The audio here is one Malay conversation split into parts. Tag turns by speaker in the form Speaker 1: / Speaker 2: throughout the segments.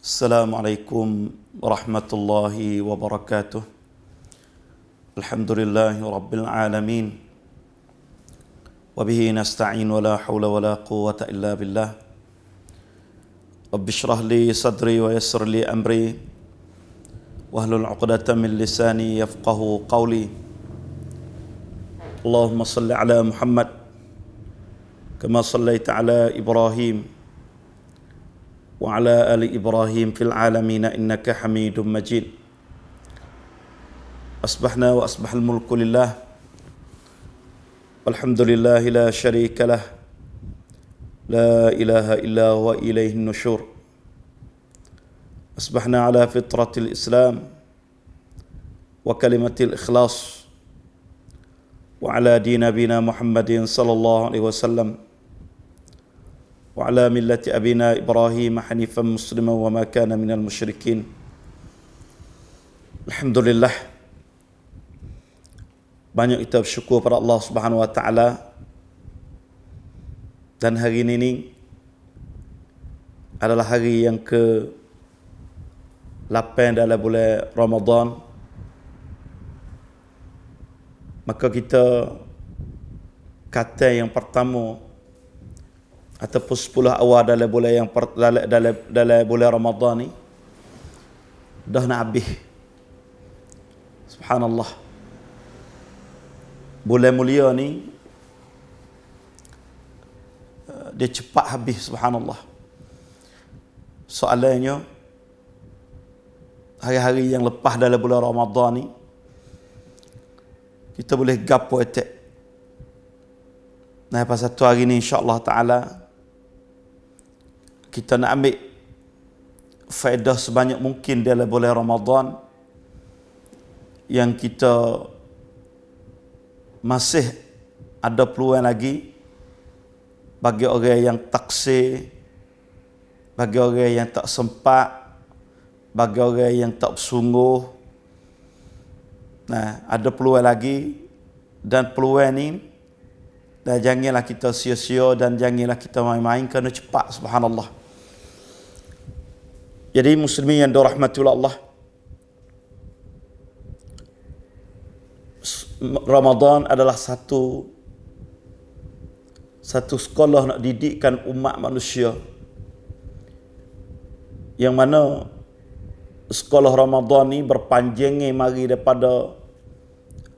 Speaker 1: Assalamualaikum warahmatullahi wabarakatuh. Alhamdulillahi rabbil alamin. Wabihi nasta'in wa la hawla wa la quwwata illa billah. Rabbi shrah li sadri wa yassir li amri wahlul 'uqdatam min lisani yafqahu qawli. Allahumma salli ala Muhammad kama sallaita ala Ibrahim wa ala ali Ibrahim fil alamin innaka Hamidum Majid. Asbahna wa asbahal mulku lillah. Walhamdulillahi la syarika lah. La ilaha illa wa ilaihin nusyur. Asbahna ala fitratil Islam wa kalimatil ikhlas wa ala din nabina Muhammadin sallallahu alaihi wasallam wa ala millati abina Ibrahim hanifan musliman wa ma kana minal musyrikin. Alhamdulillah, banyak kita bersyukur pada Allah Subhanahu wa taala. Dan hari ini adalah hari yang ke-8 dalam bulan Ramadan. Maka kita kata yang pertama ataupun 10 awal dalam bulan yang dalam bulan Ramadan ni dah nak habis. Subhanallah. Bulan mulia ni dia cepat habis, subhanallah. Soalannya, hari-hari yang lepas dalam bulan Ramadan ni kita boleh gapo etek. Nah, pasal satu hari ni insya-Allah taala kita nak ambil faedah sebanyak mungkin dalam bulan Ramadan yang kita masih ada peluang lagi bagi orang yang taksir, bagi orang yang tak sempat, bagi orang yang tak bersungguh. Nah, ada peluang lagi, dan peluang ni dan janganlah kita sia-sia dan janganlah kita main-main kerana cepat, subhanallah. Jadi muslimin yang dirahmati Allah, Ramadan adalah satu sekolah nak didikkan umat manusia, yang mana sekolah Ramadan ni berpanjangnya mari daripada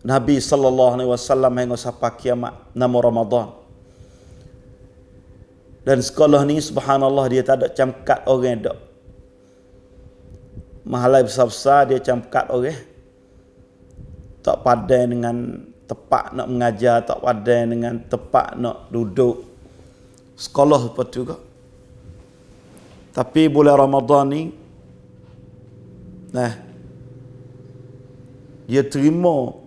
Speaker 1: Nabi sallallahu alaihi wasallam hingga sampai kiamat, nama Ramadan. Dan sekolah ni subhanallah dia tak ada camkat orang dak. Mahalai besar-besar dia camkat orang. Tak padan dengan tepat nak mengajar, tak padan dengan tepat nak duduk. Sekolah seperti juga. Tapi bulan Ramadan ni, nah, dia terima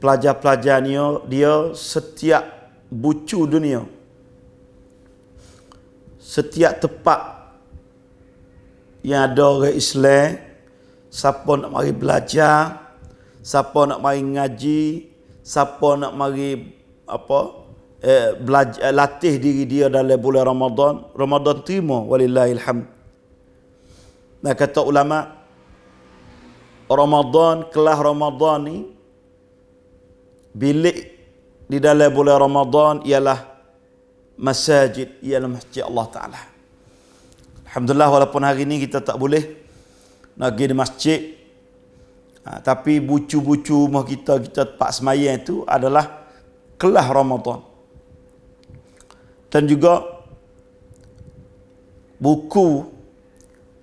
Speaker 1: pelajar-pelajarnya, dia setiap bucu dunia, setiap tempat yang ada orang Islam, siapa nak mari belajar, siapa nak mari ngaji, siapa nak mari belajar, latih diri dia dalam bulan Ramadan, Ramadan terima, walillahil hamd. Nah, kata ulama, Ramadan, kelas Ramadan ni, bilik di dalam bulan Ramadan ialah masjid, ialah masjid Allah Ta'ala. Alhamdulillah, walaupun hari ni kita tak boleh nak pergi di masjid, tapi bucu-bucu rumah kita tempat semayang itu adalah kelas Ramadan. Dan juga buku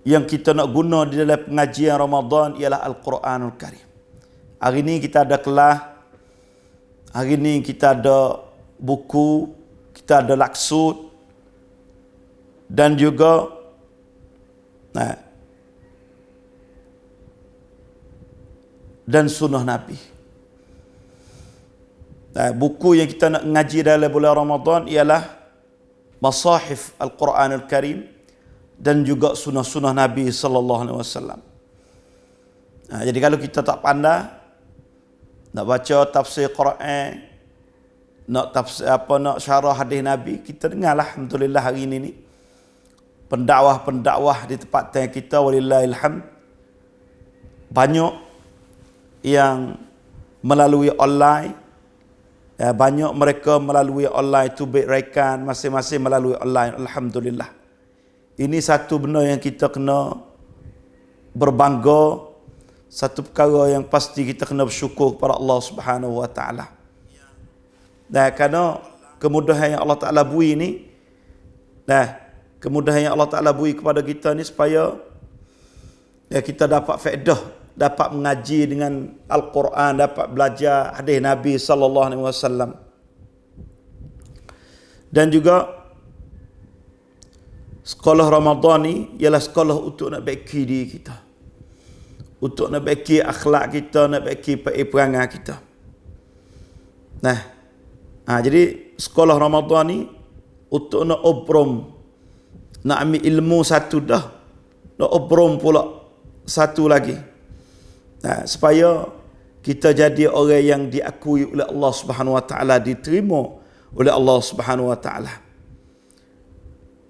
Speaker 1: yang kita nak guna di dalam pengajian Ramadan ialah Al-Quranul Karim. Hari ni kita ada kelas, hari ni kita ada buku, kita ada laksud, dan juga dan sunnah Nabi. Buku yang kita nak ngaji dalam bulan Ramadan ialah Masahif Al-Quranul Karim dan juga sunnah-sunnah Nabi sallallahu alaihi wasallam. Jadi kalau kita tak pandai nak baca tafsir Quran, nak tafsir nak syarah hadis Nabi, kita dengarlah alhamdulillah hari ini ni pendakwah-pendakwah di tempat kita, walillahil hamd, banyak yang melalui online. Banyak mereka melalui online tu rekan masing-masing melalui online. Alhamdulillah. Ini satu benda yang kita kena berbangga, satu perkara yang pasti kita kena bersyukur kepada Allah Subhanahu wa taala. Dan kerana kemudahan yang Allah Taala beri ni, kemudahan yang Allah Taala beri kepada kita ni supaya kita dapat faedah, dapat mengaji dengan Al-Quran, dapat belajar hadis Nabi sallallahu alaihi wasallam. Dan juga sekolah Ramadan ni ialah sekolah untuk nak baiki diri kita, untuk nak baiki akhlak kita, nak baiki perangai kita. Jadi sekolah Ramadan ni untuk nak obrom, nak ambil ilmu satu dah, nak obrom pula satu lagi. Supaya kita jadi orang yang diakui oleh Allah Subhanahu wa taala, diterima oleh Allah Subhanahu wa taala.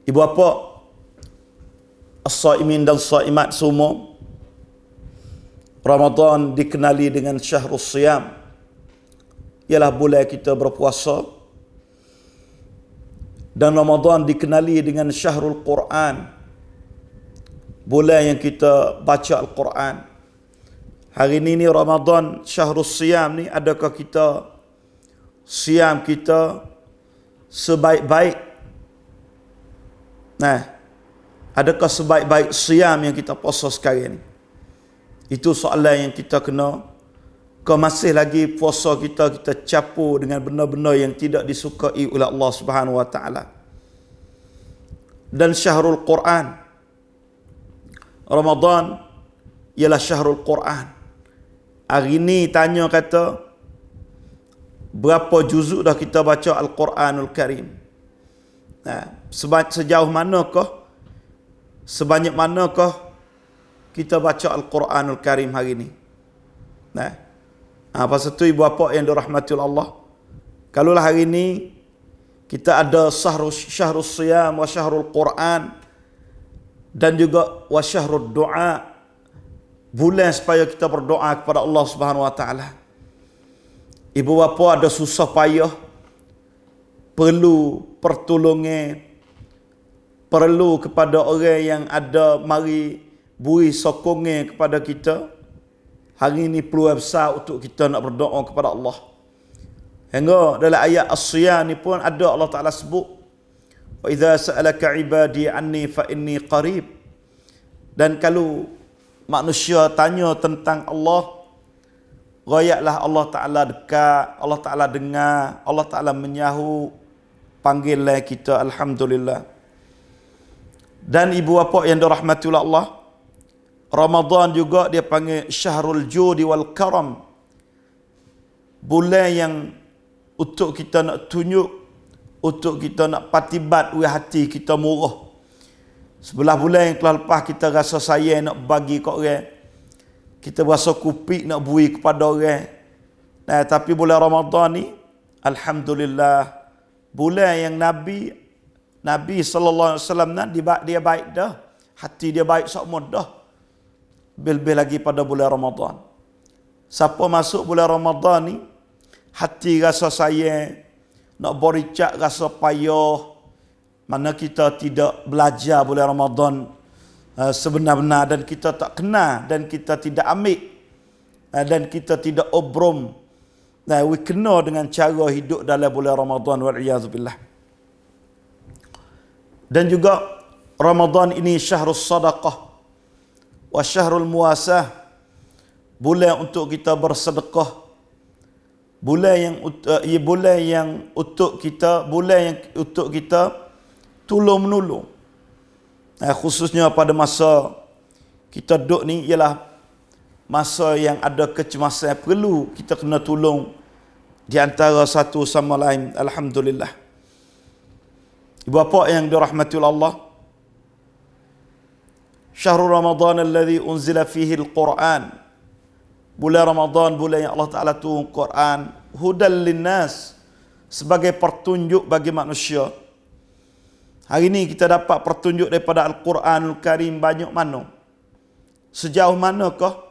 Speaker 1: Ibu bapa, as-saimin dan saimat semua, Ramadan dikenali dengan Syahrus Siyam, ialah bulan kita berpuasa. Dan Ramadan dikenali dengan Syahrul Quran, bulan yang kita baca Al-Quran. Hari ini Ramadan, Syahrus Siyam ni, adakah kita siam kita sebaik-baik? Adakah sebaik-baik siam yang kita puasa sekarang ni? Itu soalan yang kita kena. Kau masih lagi puasa kita capur dengan benda-benda yang tidak disukai oleh Allah Subhanahu wa taala. Dan Syahrul Quran, Ramadan ialah Syahrul Quran. Hari ni tanya kata, berapa juzuk dah kita baca Al-Quranul Karim? Sejauh manakah, sebanyak manakah kita baca Al-Quranul Karim hari ni? Pasal tu ibu bapa yang dirahmati Allah, kalaulah hari ni kita ada Syahrus Siyam wa Syahrul Quran, dan juga wa Syahrul Du'a, bulan supaya kita berdoa kepada Allah Subhanahu wa taala. Ibu bapa ada susah payah, perlu pertolongan, perlu kepada orang yang ada mari beri sokongan kepada kita. Hari ini peluang besar untuk kita nak berdoa kepada Allah. Hingga dalam ayat As-Siyam ni pun ada Allah Taala sebut, wa idza sa'alaka ibadi anni fa inni qarib. Dan kalau manusia tanya tentang Allah, rayaklah Allah Ta'ala dekat, Allah Ta'ala dengar, Allah Ta'ala menyahu panggilan kita. Alhamdulillah. Dan ibu bapa yang dirahmati oleh Allah, Ramadan juga dia panggil Syahrul Judi wal Karam, bulan yang untuk kita nak tunjuk, untuk kita nak patibat hati kita murah. Sebelah bulan yang telah lepas kita rasa sayang nak bagi kat orang, kita rasa kupik nak beri kepada orang. Tapi bulan Ramadan ni, alhamdulillah, bulan yang Nabi sallallahu alaihi wasallam dia baik dah, hati dia baik semua dah. Lebih lagi pada bulan Ramadan. Siapa masuk bulan Ramadan ni, hati rasa sayang, nak bericak rasa payah, mana kita tidak belajar bulan Ramadan sebenar-benar, dan kita tak kenal, dan kita tidak ambil, dan kita tidak obrom. We kena dengan cara hidup dalam bulan Ramadan, wal'iyazubillah. Dan juga Ramadan ini Syahrus Sadaqah wa Syahrul Muasah, bulan untuk kita bersedekah, bulan yang untuk kita tolong menolong. Khususnya pada masa kita duduk ni ialah masa yang ada kecemasan, perlu kita kena tolong di antara satu sama lain. Alhamdulillah. Ibu bapa yang dirahmati Allah, Syahrul Ramadan alladhi unzila fihi al-Quran, bulan Ramadan, bulan yang Allah Ta'ala turun Quran, hudal linnas, sebagai pertunjuk bagi manusia. Hari ini kita dapat petunjuk daripada Al-Quranul Karim banyak mana? Sejauh manakah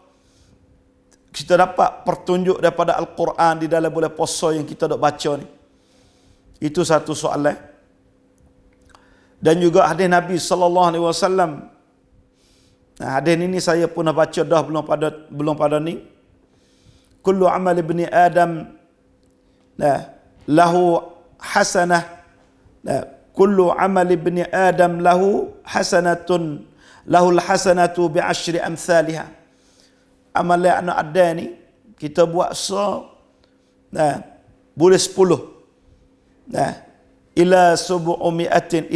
Speaker 1: kita dapat petunjuk daripada Al-Quran di dalam bulan puasa yang kita dok baca ni? Itu satu soalan. Dan juga hadis Nabi sallallahu alaihi wasallam. Nah, hadis ini saya pernah baca dah belum pada ni. Kullu amal ibni Adam lahu hasanah. Kullu amal ibni Adam lahu hasanatun, lahul hasanatu bi asyri amsalha. Amal anak Adam ni kita buat boleh 10. Ila 700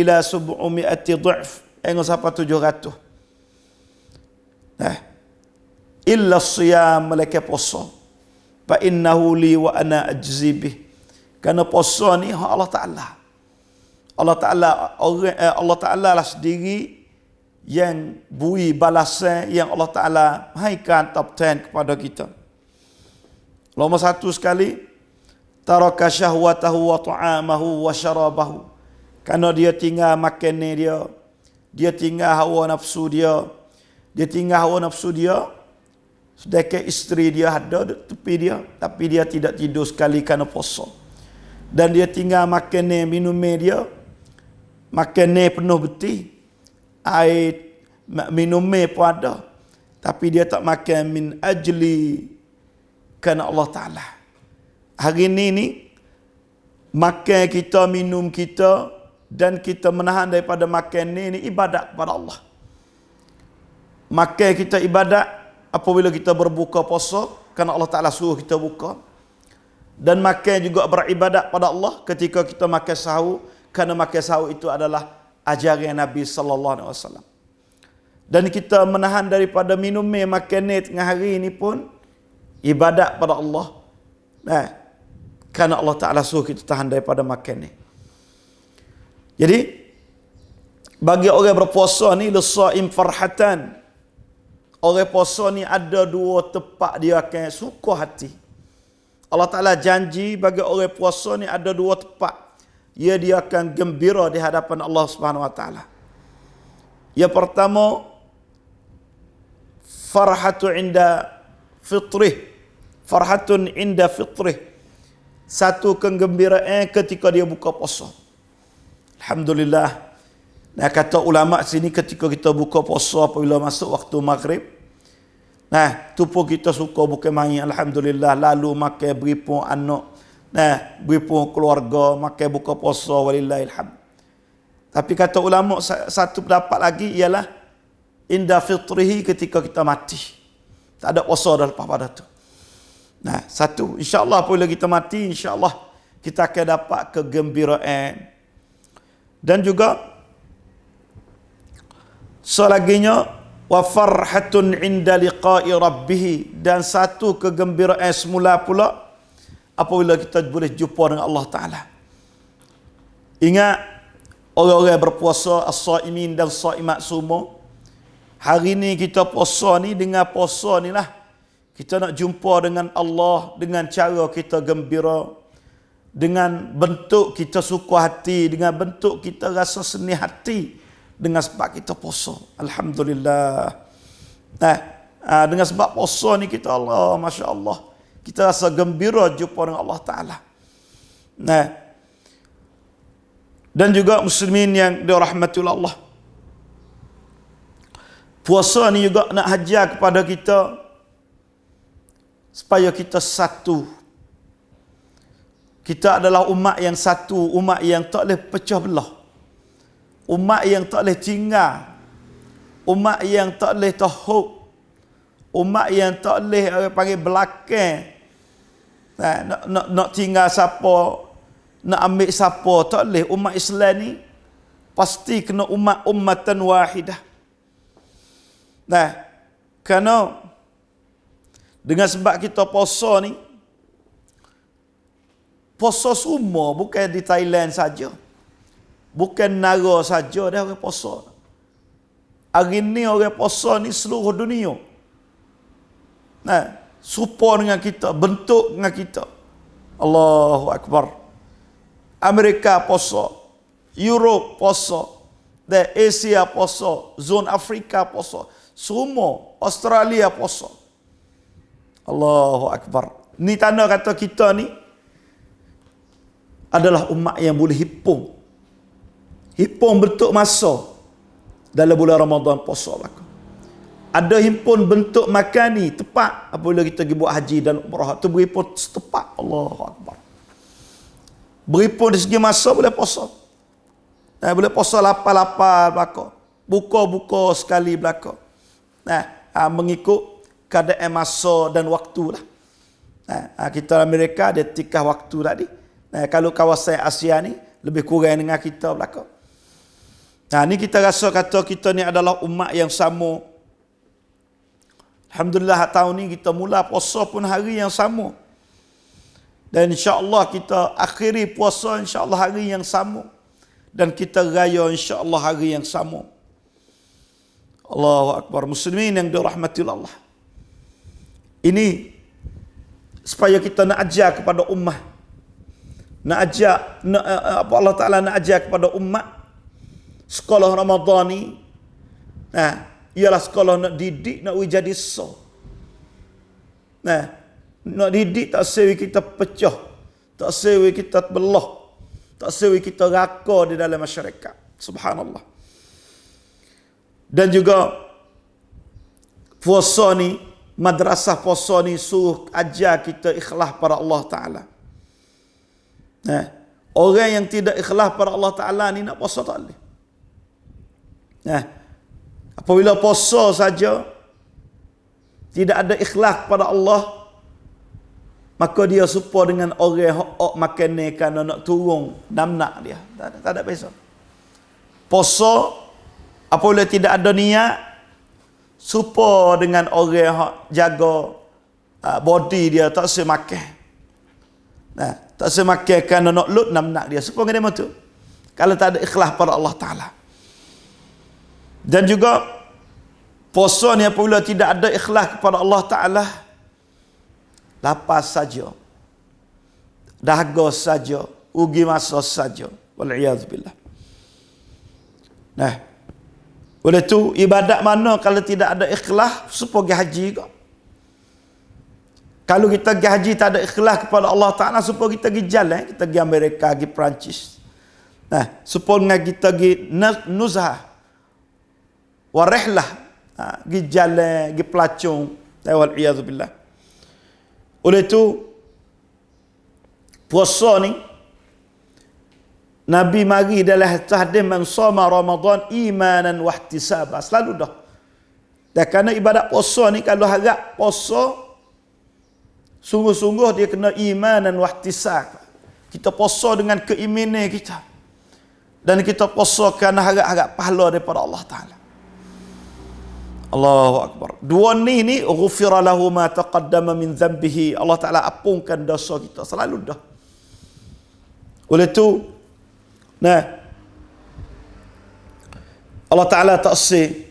Speaker 1: dha'f. Enggak sampai 700. Illa siyam malaikat puasa. Fa innahu li wa ana ajzi bih. Kerana puasa ni hak Allah Taala. Allah Taala lah sendiri yang beri balasan yang Allah Taala haikan top 10 kepada kita. Nombor satu sekali, taraka syahwatahu wa ta'amahu wa syarabahu. Kerana dia tinggal makan dia tinggal hawa nafsu dia tinggal hawa nafsu dia, sedangkan isteri dia ada di tepi dia, tapi dia tidak tidur sekali kerana puasa. Dan dia tinggal makan minum dia, makan penuh beti, air minum pun ada, tapi dia tak makan min ajli kerana Allah Ta'ala. Hari ini makan kita, minum kita, dan kita menahan daripada makan ni ibadat kepada Allah. Makan kita ibadat apabila kita berbuka puasa, kerana Allah Ta'ala suruh kita buka. Dan makan juga beribadat pada Allah ketika kita makan sahur, kerana makan sahur itu adalah ajaran Nabi sallallahu alaihi wasallam. Dan kita menahan daripada minum makan tengah hari ini pun ibadat pada Allah. Kerana Allah Ta'ala suruh kita tahan daripada makan ni. Jadi bagi orang berpuasa ni lisaim farhatan. Orang puasa ni ada dua tempat dia akan suka hati. Allah Ta'ala janji bagi orang puasa ni ada dua tempat. Dia akan gembira di hadapan Allah Subhanahu Wa Ta'ala. Yang pertama, farhatun inda fitrih. Satu kegembiraan ketika dia buka puasa. Alhamdulillah. Nah, kata ulama sini ketika kita buka puasa apabila masuk waktu maghrib, tu pun kita suka bukan main, alhamdulillah. Lalu makan beripun anak, beripun keluarga, makan buka puasa, walillahilhamd. Tapi kata ulama satu pendapat lagi ialah inda fitrihi, ketika kita mati. Tak ada puasa dah lepas pada tu. Satu, insya-Allah apabila kita mati, insya-Allah kita akan dapat kegembiraan. Dan juga selaginya wa farhatun inda liqa'i rabbih, dan satu kegembiraan semula pula apabila kita boleh jumpa dengan Allah Ta'ala. Ingat orang-orang berpuasa, as-saimin dan saimat semua, hari ni kita puasa ni, dengan puasa ni lah kita nak jumpa dengan Allah dengan cara kita gembira, dengan bentuk kita suka hati, dengan bentuk kita rasa senang hati, dengan sebab kita puasa. Alhamdulillah. Dengan sebab puasa ni kita, Allah, Masya Allah, kita rasa gembira jumpa dengan Allah Ta'ala. Dan juga muslimin yang dirahmati Allah, puasa ni juga nak hajar kepada kita supaya kita satu. Kita adalah umat yang satu, umat yang tak boleh pecah belah, umat yang tak boleh tinggal, umat yang tak boleh tahuk, umat yang tak boleh orang panggil belakang, nak tinggal siapa, nak ambil siapa, tak boleh. Umat Islam ni pasti kena ummatan wahidah. Kerana dengan sebab kita puasa ni, puasa semua, bukan di Thailand saja, bukan Nara saja dah orang puasa. Hari ni orang puasa ni seluruh dunia. Serupa dengan kita, bentuk dengan kita. Allahu Akbar. Amerika puasa, Europe puasa, dan Asia puasa, zon Afrika puasa, semua Australia puasa. Allahu Akbar. Ni tanda kata kita ni adalah umat yang boleh hipung bentuk masa dalam bulan Ramadan puasa belaka. Ada himpun bentuk makan ni tepat apabila kita pergi buat haji dan umrah, tu berhimpun setepat. Allahu Akbar. Berhimpun dari segi masa boleh puasa. Boleh puasa lapar-lapar belaka. Buka-buka sekali belaka. Mengikut keadaan masa dan waktu lah. Kita Amerika ada tikah waktu tadi. Kalau kawasan Asia ni lebih kurang dengan kita belaka. Ni kita rasa kata kita ni adalah umat yang sama. Alhamdulillah tahun ni kita mula puasa pun hari yang sama. Dan insya-Allah kita akhiri puasa insya-Allah hari yang sama. Dan kita raya insya-Allah hari yang sama. Allahu Akbar. Muslimin yang dirahmati Allah. Ini supaya kita nak ajar kepada ummah. Allah Ta'ala nak ajar kepada umat. Sekolah Ramadan ni ialah sekolah nak didik, nak jadi so. Nak didik tak sewi kita pecah, tak sewi kita belah, tak sewi kita raka di dalam masyarakat. Subhanallah. Dan juga puasa ni, madrasah puasa ni suruh ajar kita ikhlas pada Allah Ta'ala. Orang yang tidak ikhlas pada Allah Ta'ala ni nak puasa tak boleh. Apabila puasa saja tidak ada ikhlas kepada Allah, maka dia serupa dengan orang yang makan ni kerana nak turun namnak dia. Tak ada beza. Puasa apabila tidak ada niat, serupa dengan orang yang jaga body dia tak semakan. Tak semakan kerana nak lut namnak dia. Serupa dengan dia tu. Kalau tak ada ikhlas pada Allah Ta'ala. Dan juga puasa ni apabila tidak ada ikhlas kepada Allah Ta'ala, lapar saja, dahaga saja, rugi masa saja. Wal'iyadzubillah. Oleh tu ibadat mana kalau tidak ada ikhlas, seperti haji ke? Kalau kita pergi haji tak ada ikhlas kepada Allah Ta'ala, seperti kita pergi jalan, kita pergi Amerika, pergi Perancis. Seperti kita pergi nuzhah, warihlah, pergi jalan, pergi pelacung. Wal'iyadzubillah. Oleh itu puasa ni Nabi mari dalam hadis man shoma Ramadan imanan wa ihtisaba. Selalu dah. Dan kerana ibadat puasa ni kalau harap puasa sungguh-sungguh dia kena imanan wa ihtisab. Kita puasa dengan keimanan kita. Dan kita puasa kerana harap-harap pahala daripada Allah Ta'ala. Allahu Akbar. Dua ni ghufira lahu ma taqaddama min dhanbihi. Allah Ta'ala ampunkan dosa kita. Selalu dah. Oleh itu, Allah Ta'ala tak say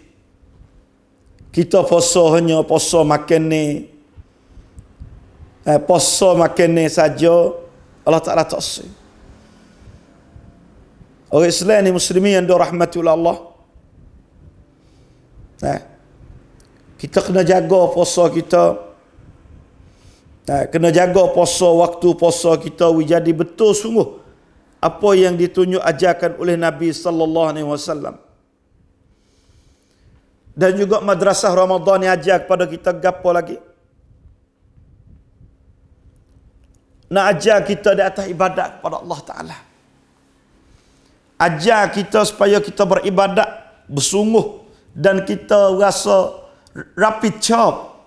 Speaker 1: kita puasa hanya puasa makan ni. Puasa makan ni saja. Allah Ta'ala tak say. Orang Islam ni muslimin yang dirahmati oleh Allah. Kita kena jaga puasa kita. Kena jaga puasa, waktu puasa kita jadi betul sungguh apa yang ditunjuk ajarkan oleh Nabi sallallahu alaihi wasallam. Dan juga madrasah Ramadan yang ajar kepada kita gapo lagi? Nak ajar kita di atas ibadat kepada Allah Ta'ala. Ajar kita supaya kita beribadat bersungguh dan kita rasa rapid job.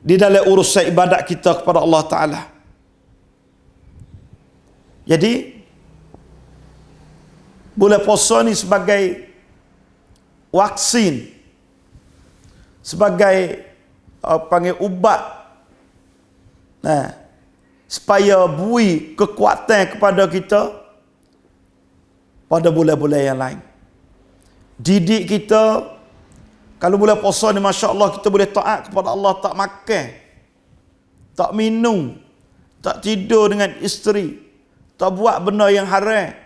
Speaker 1: Di dalam urusan ibadat kita kepada Allah Ta'ala. Jadi bulan puasa ni sebagai vaksin, sebagai panggil ubat, supaya beri kekuatan kepada kita pada bulan-bulan yang lain. Didik kita, kalau bulan puasa ni Masya Allah kita boleh taat kepada Allah, tak makan, tak minum, tak tidur dengan isteri, tak buat benda yang haram,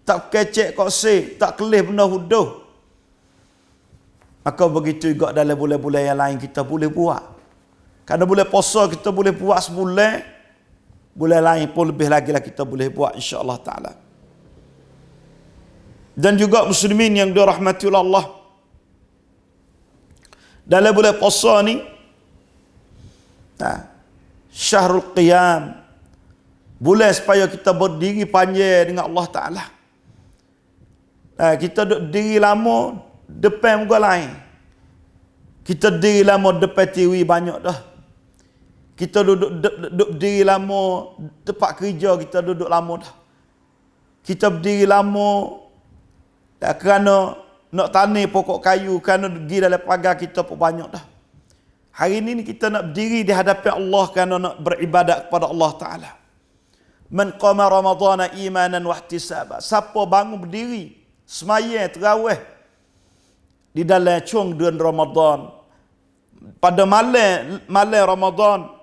Speaker 1: tak kecek koksi, tak kelih benda huduh. Maka begitu juga dalam bulan-bulan yang lain kita boleh buat. Kerana bulan puasa kita boleh buat sebulan, bulan lain pun lebih lagi lah kita boleh buat insya-Allah taala. Dan juga muslimin yang dirahmati oleh Allah, dalam bulan puasa ni Syahrul Qiyam, bulan supaya kita berdiri panjang dengan Allah Ta'ala. Kita duduk diri lama depan muka lain. Kita diri lama depan TV banyak dah. Kita duduk diri lama tempat kerja, kita duduk lama dah. Kita berdiri lama kerana nak tanam pokok kayu, kerana pergi dalam pagar kita pun banyak dah. Hari ini kita nak berdiri di hadapan Allah kerana nak beribadat kepada Allah Ta'ala. Man qama ramadhana imanan wa ihtisaba. Siapa bangun berdiri, semaya terawih di dalam cung bulan Ramadan, pada malam Ramadan,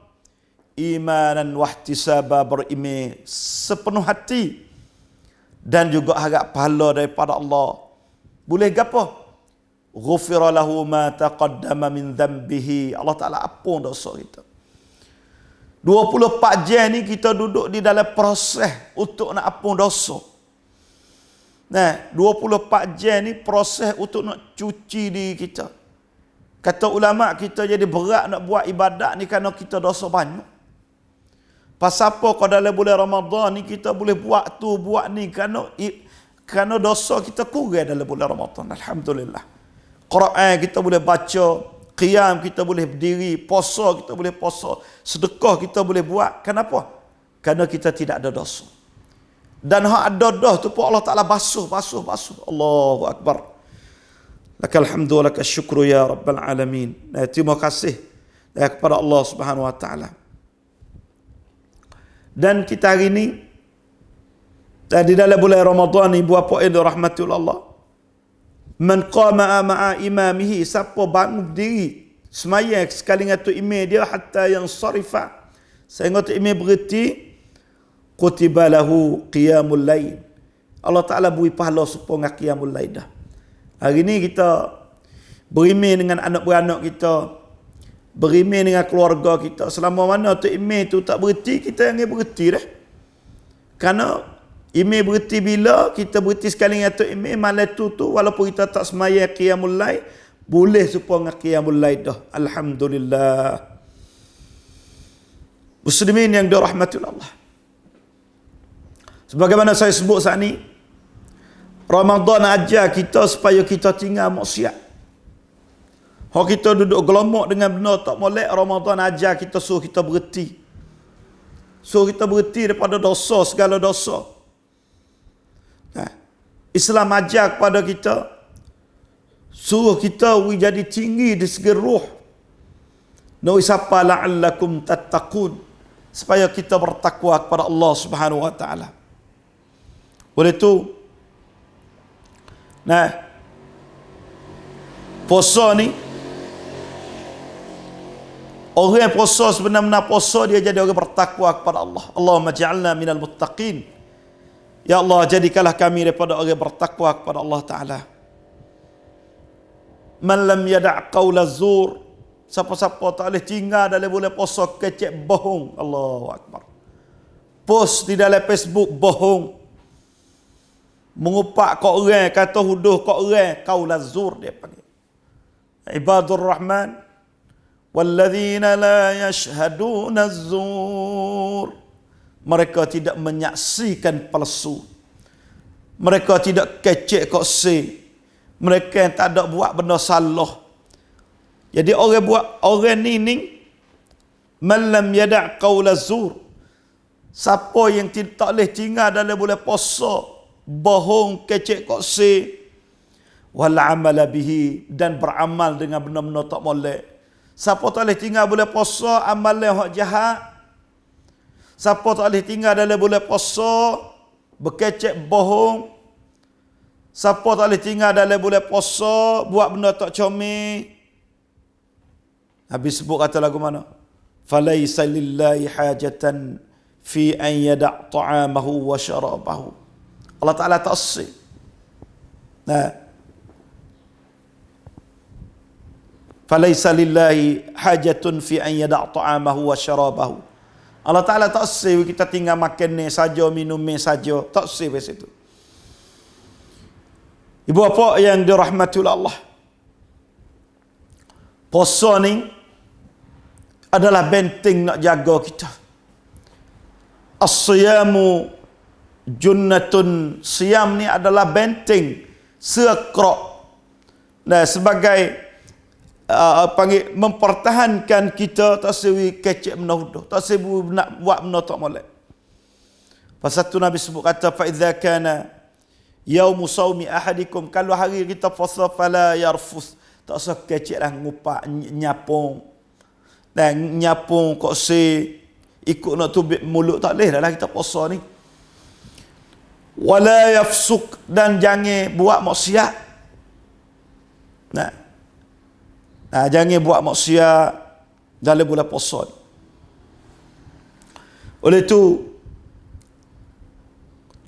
Speaker 1: imanan wa ihtisaba, beriman sepenuh hati dan juga harap pahala daripada Allah. Boleh gapo? Ghufira lahu ma taqaddama min dhanbihi. Allah Ta'ala ampun dosa kita. 24 jam ni kita duduk di dalam proses untuk nak ampun dosa. 24 jam ni proses untuk nak cuci diri kita. Kata ulama, kita jadi berat nak buat ibadat ni kerana kita dosa banyak. Pasal apa kalau dalam bulan Ramadan ni kita boleh buat tu, buat ni, kerana dosa kita kurang dalam bulan Ramadan. Alhamdulillah. Quran kita boleh baca, qiyam kita boleh berdiri, puasa kita boleh puasa, sedekah kita boleh buat. Kenapa? Kerana kita tidak ada dosa. Dan hak ada dah tu pun Allah Ta'ala basuh. Allahu Akbar. Lakal hamdu wa lakal syukru ya Rabbal Alamin. Terima kasih kepada Allah Subhanahu Wa Ta'ala. Dan kita hari ini di dalam bulan Ramadan ni, buat poin rahmatul Allah. Man qama ma'a imamihi, siapa bangun berdiri semaya sekali dengan tu imam dia hatta yang sarifa, sehingga tu imam berhenti, kutiba lahu qiyamul lail. Allah Ta'ala beri pahala supaya qiyamul lail dah. Hari ni kita berimam dengan anak beranak kita, berimam dengan keluarga kita. Selama mana tu imam tu tak berhenti, kita yang berhenti dah. Kerana imam berhenti bila kita berhenti sekali dengan tu imam, malam tu walaupun kita tak semaya qiyamul lail, boleh supaya qiyamul lail dah. Alhamdulillah. Muslimin yang dirahmati Allah, sebagaimana saya sebut saat ni, Ramadan ajar kita supaya kita tinggal maksiat. Kalau kita duduk gelombok dengan benda tak molek, Ramadan ajar kita, suruh kita berhenti. Suruh kita berhenti daripada dosa, segala dosa. Islam ajar kepada kita, suruh kita jadi tinggi di segi ruh. Nawi sapa la'allakum tattaqun, supaya kita bertakwa kepada Allah Subhanahu Wa Ta'ala. Oleh itu, puasa ni, orang puasa sebenar-benar puasa dia jadi orang bertakwa kepada Allah. Allahumma ja'alna minal muttaqin. Ya Allah, jadikanlah kami daripada orang bertakwa kepada Allah Ta'ala. Man lam yada' qawla zur, siapa-siapa tak boleh tinggal dalam bulan puasa kecek bohong. Allahu Akbar. Post di dalam Facebook bohong, mengupak kau orang, kata huduh kau orang, qawla zur dia panggil. Ibadur Rahman walladzina la yashhaduna az-zur, mereka tidak menyaksikan palsu, mereka tidak kecek koksi, mereka yang tak ada buat benda salah. Jadi orang ni man lam yada' qawla zur, siapa yang tak boleh tinggal dalam bulan puasa bohong, kecek koksi, wal amala bihi, dan beramal dengan benda-benda tak molek. Siapa tak boleh tinggal bulan puasa amal yang jahat, siapa tak boleh tinggal dalam bulan puasa berkecek bohong, siapa tak boleh tinggal dalam bulan puasa buat benda tak comel. Habis sebut kata lagu mana? Falaisa lillahi hajatan fi an yada' ta'amahu wa syarabahu. Allah Ta'ala ta'assi. Nah, falaysa lillahi hajatun fi an yada' ta'amahu wa syarabahu. Allah Ta'ala ta'assi kita tinggal makan ni saja, minum ni saja, ta'assi di situ. Ibu bapa yang dirahmati oleh Allah, puasa ni adalah benteng nak jaga kita. As-siyamu junnatun. Siam ni adalah benteng, sekrak. Nah, sebagai panggil mempertahankan kita tak sewi kecek menahudah, tak sewi nak buat benda tak molek. Pasal tu Nabi sebut kata fa idza kana yaumu saumi ahadikum, kalau hari kita puasa fala yarfus, tak usah kecek dah ngupak nyapung. Dan nyapung kok ikut nak tubik mulut, tak boleh dah kita puasa ni. Wala yafsuk, dan jangan buat maksiat. Nah, jangan buat maksiat dalam bulan puasa. Oleh itu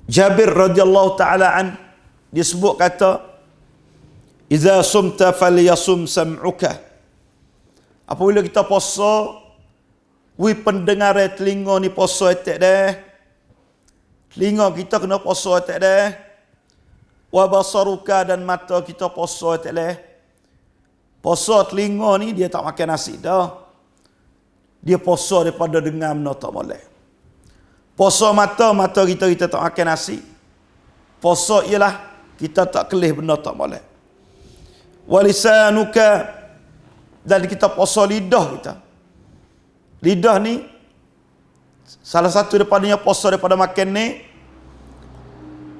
Speaker 1: Jabir radhiyallahu taala an disebut kata, "Idza sumta falyasum sam'uka." Apabila kita puasa, wi pendengar telinga ni puasa etek dah. Telinga kita kena puasa etek dah. Wa basaruka, dan mata kita puasa etek dah. Puasa telinga ni dia tak makan nasi dah. Dia puasa daripada dengar benda tak boleh. Puasa mata kita tak makan nasi. Puasa ialah kita tak kelih benda tak boleh. Walisanuka, dan kita puasa lidah kita. Lidah ni salah satu daripadanya puasa daripada makan ni.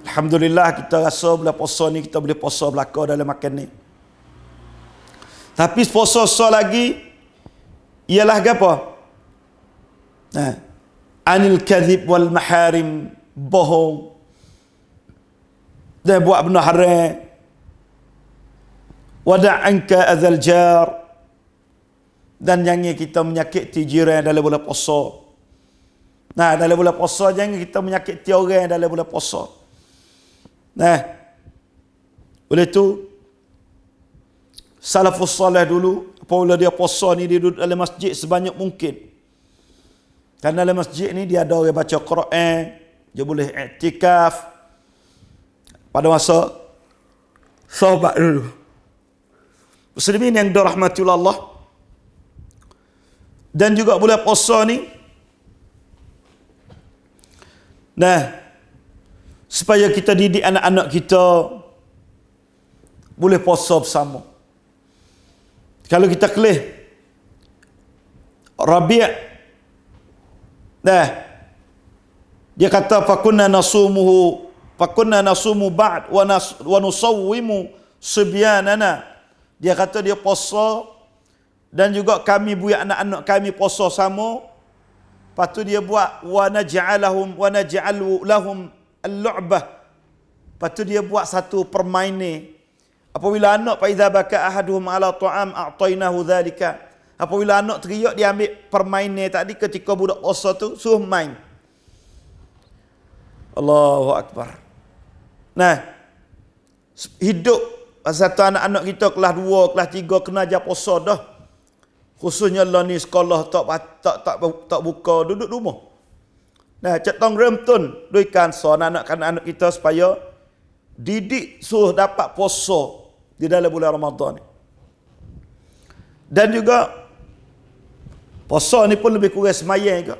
Speaker 1: Alhamdulillah kita rasa bila puasa ni kita boleh puasa belaka dalam makan ni. Tapi puasa lagi ialah apa? Anil kadhib wal maharim, bohong dan buat benda haram. Wada' anka adzal jar, dan jangan kita menyakiti jiran dalam bulan puasa. Nah, dalam bulan puasa jangan kita menyakiti orang dalam bulan puasa. Nah, oleh itu salafus salih dulu, apabila dia puasa ni, dia duduk dalam masjid sebanyak mungkin. Kerana dalam masjid ni dia ada orang baca Quran, dia boleh iktikaf. Pada masa sahabat dulu, muslimin yang dirahmati Allah, dan juga bulan puasa ni, nah, supaya kita didik anak-anak kita boleh puasa bersama. Kalau kita kelih Rabi', nah, dia kata fakunna nasumu ba'd wa nusawwimu subyanana. Dia kata dia puasa, dan juga kami buat anak-anak kami puasa sama. Lepas tu dia buat wa naj'alu lahum al-lu'bah. Lepas tu dia buat satu permainan. Apabila anak fa idza baka ahaduhum ala ta'am a'tainahu dhalika. Apabila anak teriak, dia ambil permainan tadi ketika budak puasa tu suruh main. Allahu akbar. Nah, hidup satu anak-anak kita kelas 2, kelas 3 kena ajar puasa dah. Khususnya lah ni sekolah tak buka, duduk rumah. Nah, cetong remtun duikan so anak-anak kita supaya didik suruh dapat puasa di dalam bulan Ramadan ni. Dan juga puasa ni pun lebih kurang semayang juga.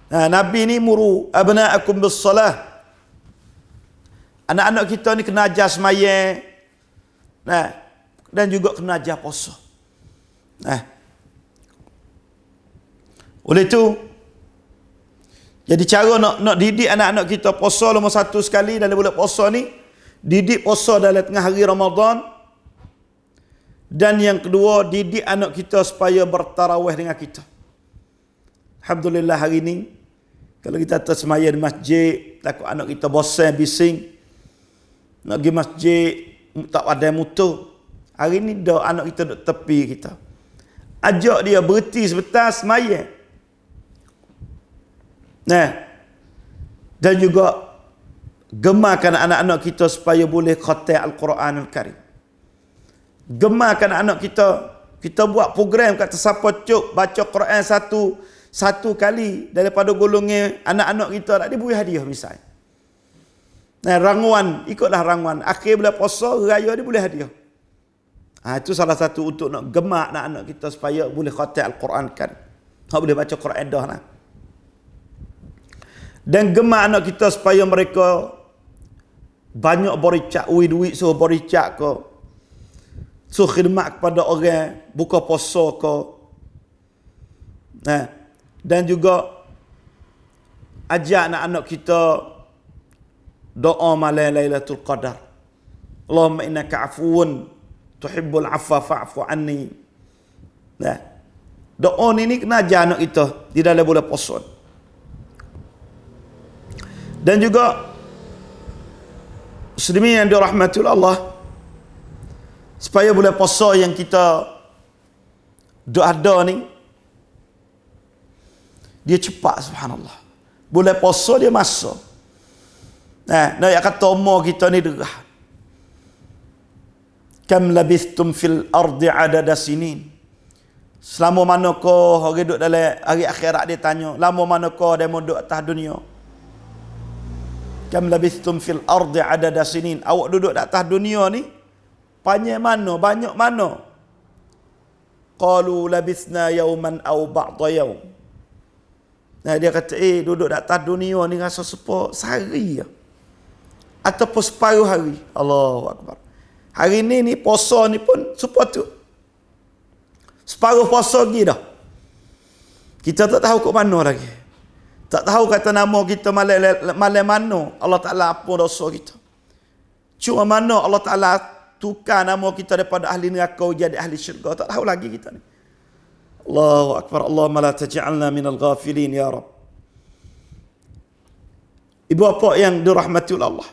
Speaker 1: Nah, Nabi ni muru abna'akum bis-salah. Anak-anak kita ni kena ajar semayang. Nah, dan juga kena ajar puasa. Nah, oleh itu, jadi cara nak didik anak-anak kita puasa nombor satu sekali dalam bulan puasa ni, didik puasa dalam tengah hari Ramadan. Dan yang kedua, didik anak kita supaya bertarawih dengan kita. Alhamdulillah hari ni, kalau kita tersemayang di masjid, takut anak kita bosan, bising, nak pergi masjid, tak ada mutu. Hari ni dah anak kita duduk tepi kita. Ajak dia berhenti sebentar semayang. Nah, dan juga gemakan anak-anak kita supaya boleh khatam Al-Quranul Karim. Gemakan anak kita buat program kata siapa cuk baca Quran satu kali daripada golongan anak-anak kita tak diberi hadiah misalnya. Nah, rangguan, ikutlah rangguan. Akhir bulan puasa, raya dia boleh hadiah. Itu salah satu untuk nak gemak anak-anak kita supaya boleh khatam Al-Quran kan. Tak boleh baca Quran dah lah. Dan gemak anak kita supaya mereka banyak bericak, duit suruh bericak ke. Suruh khidmat kepada orang, buka puasa ke. Nah, dan juga ajak anak-anak kita doa malam Lailatul Qadar. Allahumma innaka afuwun tuhibbul afwa fa'fu anni. Nah, doa ni kena ajar anak kita di dalam bulan puasa. Dan juga muslimin yang dirahmati Allah, supaya bulan puasa yang kita ada ni dia cepat, subhanallah. Bulan puasa dia masa. Nah, yang kata umur kita ni derah. Kam labithtum fil ardi adada sinin. Selama manakah orang duduk dalam hari akhirat dia tanya, lama manakah dia duduk atas dunia? Kam labithtum fil ardi adada sinin. Awak duduk atas dunia ni panjang mana, banyak mana? Qalu labithna yawman aw ba'da yawm. Nah, dia kata, duduk atas dunia ni rasa sepa sehari ya. Ataupun separuh hari. Allahu Akbar. Hari ni puasa ni pun sepa tu. Separuh puasa lagi dah. Kita tak tahu kat mana lagi. Tak tahu kata nama kita malam mana Allah Ta'ala ampun dosa kita. Cuma mana Allah Ta'ala tukar nama kita daripada ahli neraka jadi ahli syurga. Tak tahu lagi kita ni. Allahu Akbar. Allahumma la taj'alna minal ghafilin ya Rabb. Ibu bapa yang dirahmati oleh Allah,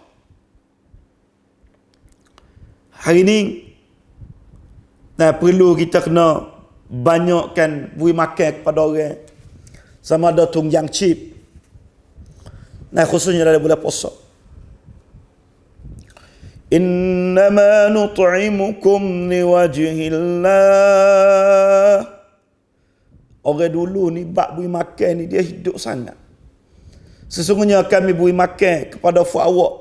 Speaker 1: hari ni perlu kita kena banyakkan beri makan kepada orang, sama ada tunjang cip. Khususnya dalam bulan puasa. Innama nut'imukum liwajhillah. Orang dulu ni bak beri makan ni dia hidup sangat. Sesungguhnya kami beri makan kepada awak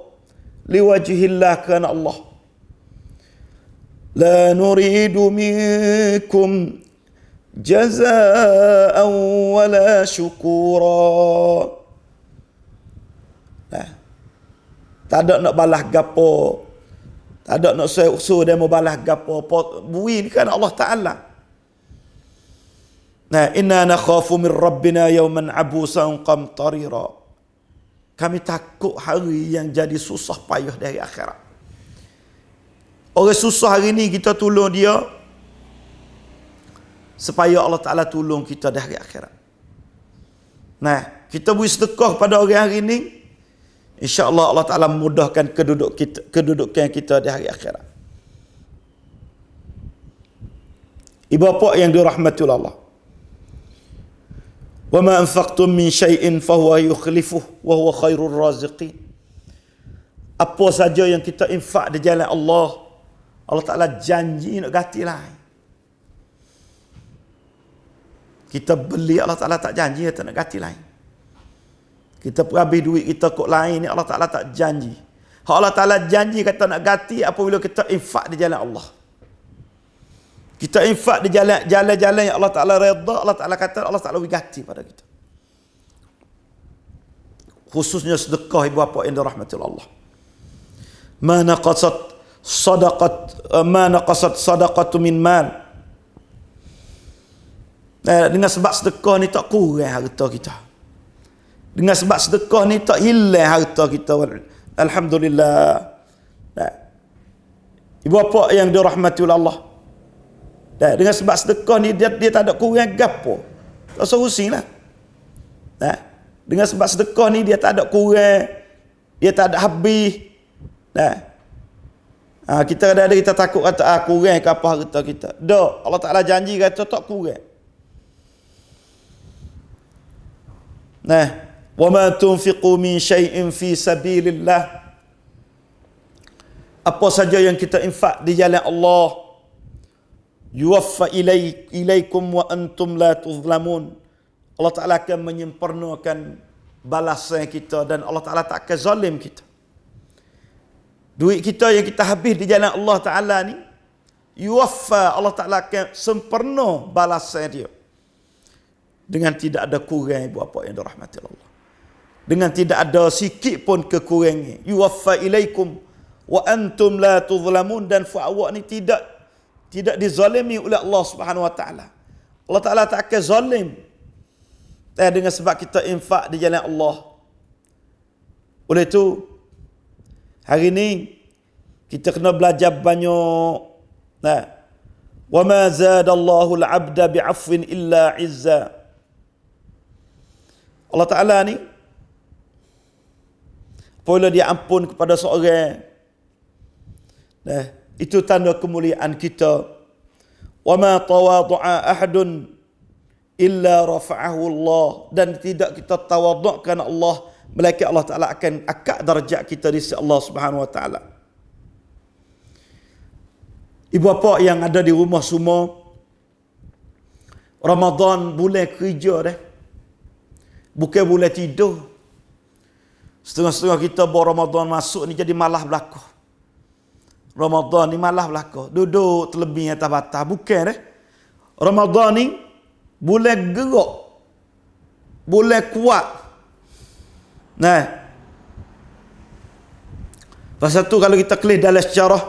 Speaker 1: liwajhillah, kerana Allah. La nuridu minkum jazaa'an wala syukura. Tak ada nak balas gapo. Tak ada nak suruh dia mau balas gapo. Beri ni kan Allah Ta'ala. Inna nakhafu min rabbina yawman abusan qamtarira. Kami takut hari yang jadi susah payah dari akhirat. Orang susah hari ni kita tolong dia supaya Allah Ta'ala tolong kita dari akhirat. Kita beri sedekah pada orang hari ni, insya-Allah Allah Ta'ala mudahkan kedudukan kita di hari akhirat. Ibu bapa yang dirahmati Allah, wa ma anfaqtum min syai'in fahuwa yukhlifuh wa huwa khairur raziqin. Apa saja yang kita infak di jalan Allah, Allah Ta'ala janji nak ganti lain. Kita beli, Allah Ta'ala tak janji tak nak ganti lain. Kita habis duit kita kok lain ni, Allah Ta'ala tak janji. Allah Ta'ala janji kata nak ganti apabila kita infak di jalan Allah. Kita infak di jalan-jalan yang Allah Ta'ala redha, Allah Ta'ala kata Allah Ta'ala ganti pada kita. Khususnya sedekah ibu bapa yang dirahmati Allah. Ma naqasat sadaqatu min mal. Dengan sebab sedekah ni tak kurang harta kita. Dengan sebab sedekah ni tak hilang harta kita. Alhamdulillah. Ibu bapa yang dirahmati Allah, dengan sebab sedekah ni dia tak ada kurang gapo. Tak usah pusinglah. Dengan sebab sedekah ni dia tak ada kurang, dia tak ada habis. Kita kadang-kadang kita takut kata kurang ke apa harta kita. Tak, Allah Ta'ala janji kata tak kurang. Wa ma tunfiqu min syai'in fi sabilillah. Apa saja yang kita infak di jalan Allah, yuwaffa ilaikum wa antum la tuzlamun. Allah Ta'ala akan menyempurnakan balasan kita dan Allah Ta'ala tak akan zalim kita. Duit kita yang kita habis di jalan Allah Ta'ala ni, yuwaffa, Allah Ta'ala akan sempurna balasan dia. Dengan tidak ada kurang ibu bapa yang dirahmati Allah. Dengan tidak ada sikit pun kekurangan. Yuwaffa ilaikum wa antum la tuzlamun, dan awak ni tidak dizalimi oleh Allah Subhanahu wa taala. Allah Taala tak akan zalim dengan sebab kita infak di jalan Allah. Oleh itu hari ini kita kena belajar banyak. Wa ma zadallahu al-'abda bi'afwin illa 'izza. Allah Taala ni apabila dia ampun kepada seorang, itu tanda kemuliaan kita. Wa ma tawadhu'a ahadun illa rafa'ahu Allah, dan tidak kita tawadhu'kan Allah, melainkan Allah Taala akan angkat darjat kita di sisi Allah Subhanahu wa taala. Ibu bapa yang ada di rumah semua, Ramadan bulan kerja dah. Bukan bulan tidur. Setengah-setengah kita bawa Ramadan masuk ni jadi malah berlaku. Ramadan ni malah berlaku. Duduk terlebih atas batas. Bukan dah. Ramadan ni bulan gerak. Bulan kuat. Pasal tu kalau kita kelih dalam sejarah,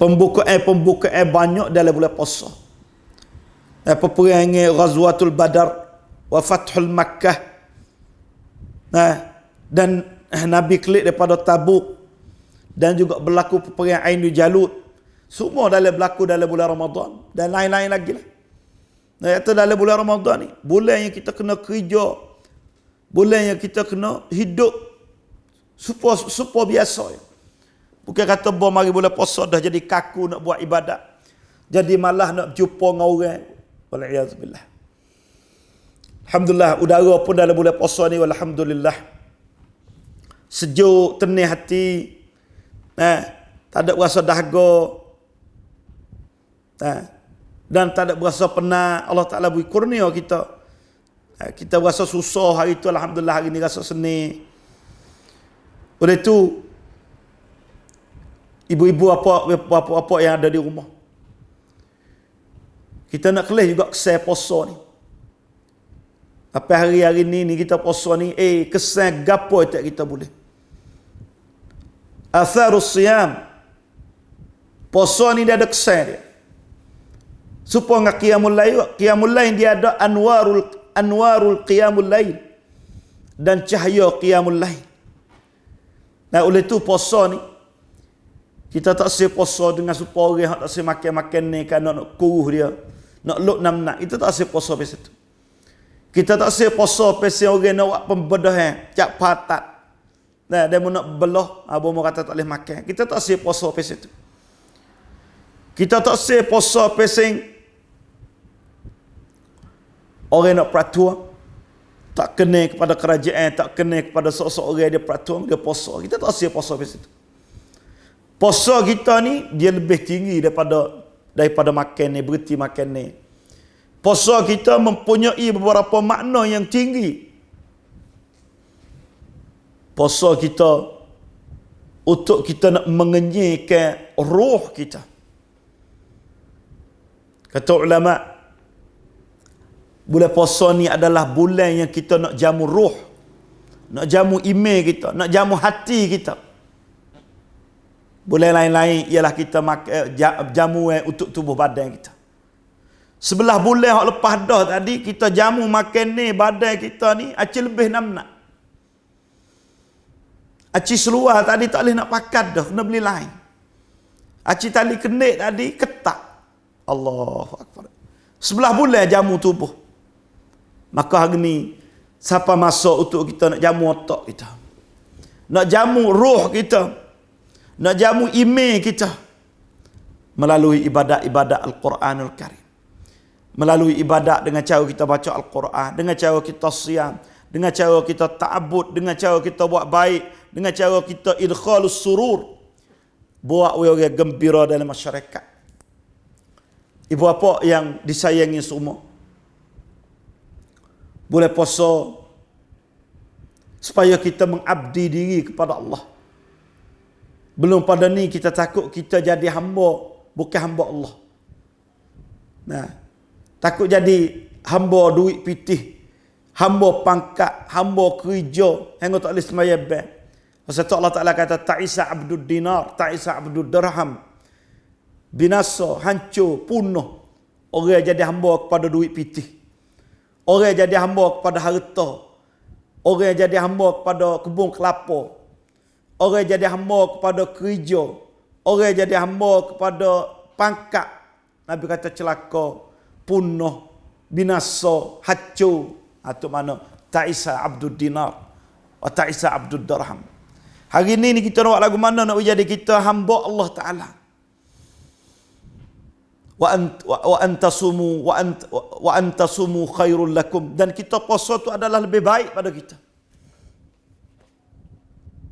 Speaker 1: pembukaan banyak dalam bulan puasa. Peperangan Ghazwatul Badar wa Fathul Makkah. Dan Nabi kelik daripada Tabuk, dan juga berlaku peperangan Ainul Jalut. Semua berlaku dalam bulan Ramadan, dan lain-lain lagi lah. Itu dalam bulan Ramadan ni, bulan yang kita kena kerja, bulan yang kita kena hidup supaya biasa. Bukan kata mari bulan puasa dah jadi kaku nak buat ibadat, jadi malah nak jumpa dengan orang. Wal'iyadzubillah. Alhamdulillah, udara pun dalam bulan puasa ni, alhamdulillah, sejuk, tenang hati, tak ada rasa dahaga, dan tak ada berasa penat. Allah Ta'ala beri kurnia kita. Kita rasa susah hari itu, alhamdulillah hari ini rasa seni. Oleh itu, ibu-ibu apa yang ada di rumah, kita nak kelih juga kesan puasa ni. Apa hari-hari ni kita puasa ni, kesan gapo tak kita boleh. Atharus siyam, puasa ni dia ada kesan dia. Supaya qiyamul lail dia ada anwarul qiyamul lail, dan cahaya qiyamul lail. Nah, oleh tu puasa ni kita tak se puasa dengan supaya orang tak se makan ni kan nak kuruh dia, nak luk nak. Itu tak se puasa pasal tu. Kita tak se puasa pasal orang nak buat pembedahan, cak patat. Dia mau nak belah, abang mau kata tak boleh makan. Kita tak se puasa pasal tu. Kita tak se puasa pasal orang nak peraturan, tak kena kepada kerajaan, tak kena kepada seorang dia peraturan, dia puasa. Kita tak se puasa pasal tu. Puasa kita ni dia lebih tinggi daripada makan ni, berhenti makan ni. Puasa kita mempunyai beberapa makna yang tinggi. Puasa kita untuk kita nak mengenyihkan roh kita. Kata ulama, bulan puasa ni adalah bulan yang kita nak jamu roh, nak jamu iman kita, nak jamu hati kita. Bulan lain-lain ialah kita jamu untuk tubuh badan kita. Sebelah bulan yang lepas dah tadi, kita jamu makan ni, badan kita ni, aci lebih nak. Aci seluar tadi tak boleh nak pakat dah, kena beli lain. Aci tali kenik tadi, ketak. Allahu Akbar. Sebelah bulan jamu tubuh. Maka hari ni, siapa masuk untuk kita nak jamu otak kita, nak jamu roh kita, nak jamu iman kita, melalui ibadat-ibadat Al-Quranul Karim. Melalui ibadat dengan cara kita baca Al-Quran, dengan cara kita siam, dengan cara kita ta'abbud, dengan cara kita buat baik, dengan cara kita idkhalus surur, buat orang gembira dalam masyarakat. Ibu bapa yang disayangi semua, boleh puasa supaya kita mengabdi diri kepada Allah. Belum pada ni kita takut kita jadi hamba, bukan hamba Allah. Nah, takut jadi hamba duit pitih, hamba pangkat, hamba kerja, hangga tak boleh sembahyang bank. Pasal tu Allah Ta'ala kata, ta'isa abdud dinar, ta'isa abdud dirham. Binasa, hancur, punah orang jadi hamba kepada duit pitih. Orang jadi hamba kepada harta. Orang jadi hamba kepada kebun kelapa. Orang jadi hamba kepada kerja. Orang jadi hamba kepada pangkat. Nabi kata celaka, punah, binasa, hancur. Itu mana? Ta'isa abdud dinar wa ta'isa abdud dirham. Hari ni kita nak buat lagu mana nak jadi kita hamba Allah Ta'ala. Wa antasumu khairul lakum. Dan kita puasa tu adalah lebih baik pada kita.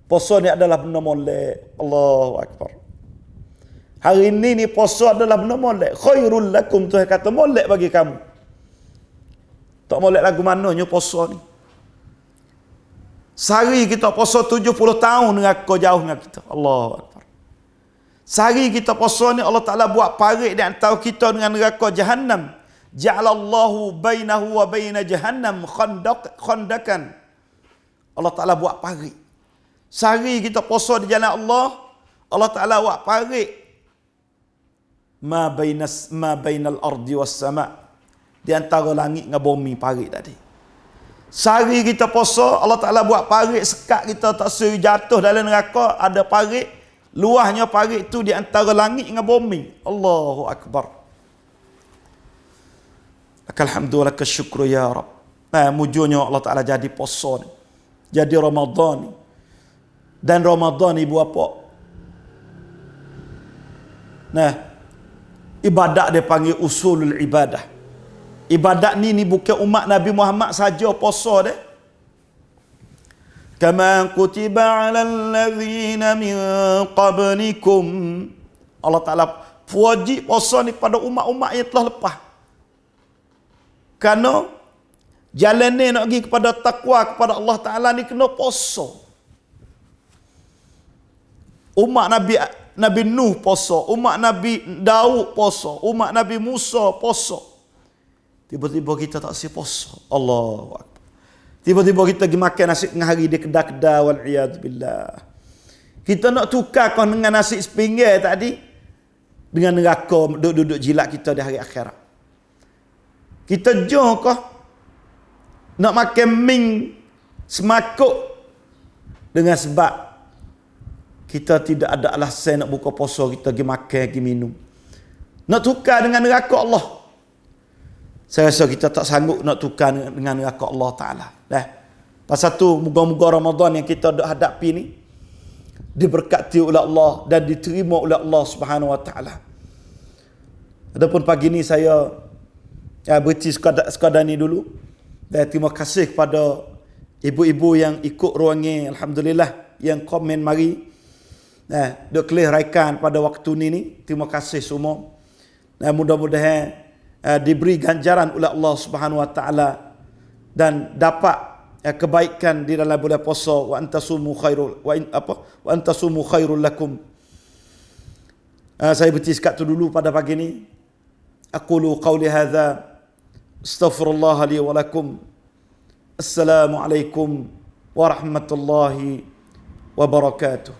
Speaker 1: Puasa ni adalah benda molek. Allahu Akbar. Hari ni puasa adalah benda molek. Khairul lakum, Tuhan kata molek bagi kamu. Tak molek lagu mananya puasa ni. Sehari kita puasa 70 tahun dengan kau jauh dengan kita. Allahu Akbar. Sehari kita puasa ni Allah Ta'ala buat parit di antara kita dengan neraka Jahannam. Ja'alallahu bainahu wa baina Jahannam khandakan. Allah Ta'ala buat parit. Sehari kita puasa di jalan Allah, Allah Ta'ala buat parit. Ma bainal ardi was sama'. Di antara langit dengan bumi parit tadi. Sehari kita puasa, Allah Ta'ala buat parit sekat kita tak seri jatuh dalam neraka, ada parit. Luahnya parit tu di antara langit dengan bumi. Allahu Akbar. Alhamdulillah, lakal syukru ya Rab. Nah, mujurnya Allah Ta'ala jadi puasa ni. Jadi Ramadan ni. Dan Ramadan ibu apa? Nah, ibadat dia panggil usulul ibadah. Ibadat ni bukan umat Nabi Muhammad saja puasa dia. Kama kutiba 'alal ladzina min qablikum. Allah Ta'ala wajib puasa ni pada umat-umat yang telah lepas. Kerana jalan ni nak pergi kepada takwa kepada Allah Ta'ala ni kena puasa. Umat Nabi Nuh puasa, umat Nabi Daud puasa, umat Nabi Musa puasa. Tiba-tiba kita tak siap puasa. Allahu Akbar. Tiba-tiba kita pergi makan nasi tengah hari di kedai-kedai, wal'iyadzubillah. Kita nak tukarkan dengan nasi sepinggir tadi dengan neraka duduk-duduk jilat kita di hari akhirat. Kita jom kah nak makan ming semakuk dengan sebab kita tidak ada alasan nak buka puasa, kita pergi makan, pergi minum. Nak tukar dengan neraka Allah. Saya rasa kita tak sanggup nak tukar dengan neraka Allah Ta'ala. Dah. Pasal tu, moga-moga Ramadan yang kita hadapi ni diberkati oleh Allah dan diterima oleh Allah Subhanahu Wa Ta'ala. Adapun pagi ni saya berhenti sekadar ni dulu. Dan terima kasih kepada ibu-ibu yang ikut ruangan, alhamdulillah, yang komen mari. Dok kelihkan pada waktu ni. Terima kasih semua. Mudah-mudahan diberi ganjaran oleh Allah Subhanahu Wa Ta'ala dan dapat kebaikan di dalam bulan puasa. Wa antasumu khairul lakum. Saya berhenti sekat tu dulu pada pagi ni. Aqulu qawli hadza astaghfirullah li wa lakum. Assalamualaikum warahmatullahi wabarakatuh.